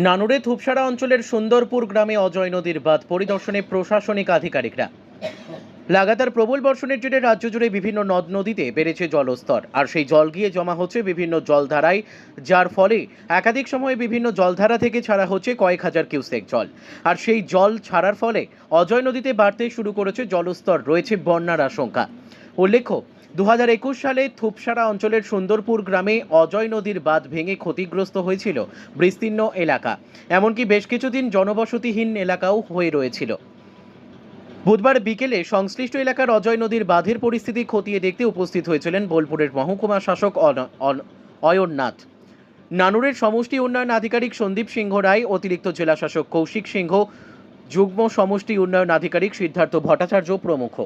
নানুরে ধূপসারা অঞ্চলের সুন্দরপুর গ্রামে অজয় নদীর বাঁধ পরিদর্শনে প্রশাসনিক আধিকারিকরা। লাগাতার প্রবল বর্ষণের জেরে রাজ্য জুড়ে বিভিন্ন নদ নদীতে বেড়েছে জলস্তর, আর সেই জল গিয়ে জমা হচ্ছে বিভিন্ন জলধারায়, যার ফলে একাধিক সময়ে বিভিন্ন জলধারা থেকে ছাড়া হচ্ছে কয়েক হাজার কিউসেক জল। আর সেই জল ছাড়ার ফলে অজয় নদীতে বাড়তে শুরু করেছে জলস্তর, রয়েছে বন্যার আশঙ্কা। উল্লেখ্য, 2021 সালে থুপসারা অঞ্চলের সুন্দরপুর গ্রামে অজয় নদীর বাঁধ ভেঙে ক্ষতিগ্রস্ত হয়েছিল বিস্তীর্ণ এলাকা, এমনকি বেশ কিছুদিন জনবসতিহীন এলাকাও হয়ে রয়েছিল। বুধবার বিকেলে সংশ্লিষ্ট এলাকার অজয় নদীর বাঁধের পরিস্থিতি খতিয়ে দেখতে উপস্থিত হয়েছিলেন বোলপুরের মহকুমা শাসক অয়ননাথ, নানুরের সমষ্টি উন্নয়ন আধিকারিক সন্দীপ সিংহ রায়, অতিরিক্ত জেলা শাসক কৌশিক সিংহ, যুগ্ম সমষ্টি উন্নয়ন আধিকারিক সিদ্ধার্থ ভট্টাচার্য প্রমুখ।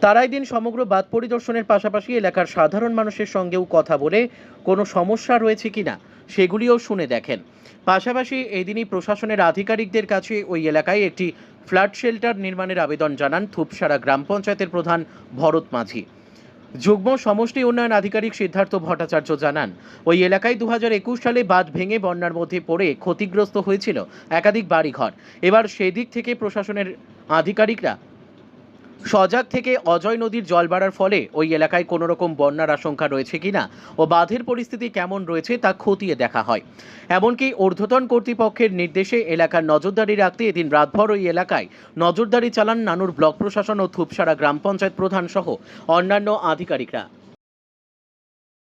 তারা এদিন সমগ্র বাঁধ পরিদর্শনের পাশাপাশি এলাকার সাধারণ মানুষের সঙ্গেও কথা বলে কোনো সমস্যা রয়েছে কিনা সেগুলিও শুনে দেখেন। পাশাপাশি এদিনই প্রশাসনের আধিকারিকদের কাছে ওই এলাকায় একটি ফ্লাড শেল্টার নির্মাণের আবেদন জানান থুপসারা গ্রাম পঞ্চায়েতের প্রধান ভরত মাঝি। যুগ্ম সমষ্টি উন্নয়ন আধিকারিক সিদ্ধার্থ ভট্টাচার্য জানান, ওই এলাকায় 2021 সালে বাঁধ ভেঙে বন্যার মধ্যে পড়ে ক্ষতিগ্রস্ত হয়েছিল একাধিক বাড়িঘর। এবার সেদিক থেকে প্রশাসনের আধিকারিকরা সজাগ থেকে অজয় নদীর জল বাড়ার ফলে ওই এলাকায় কোনো রকম বন্যার আশঙ্কা রয়েছে কিনা ও বাঁধের পরিস্থিতি কেমন রয়েছে তা খতিয়ে দেখা হয়। এমনকি ঊর্ধ্বতন কর্তৃপক্ষের নির্দেশে এলাকার নজরদারি রাখতে এদিন রাতভর ওই এলাকায় নজরদারি চালান নানুর ব্লক প্রশাসন ও থুপসারা গ্রাম পঞ্চায়েত প্রধান সহ অন্যান্য আধিকারিকরা।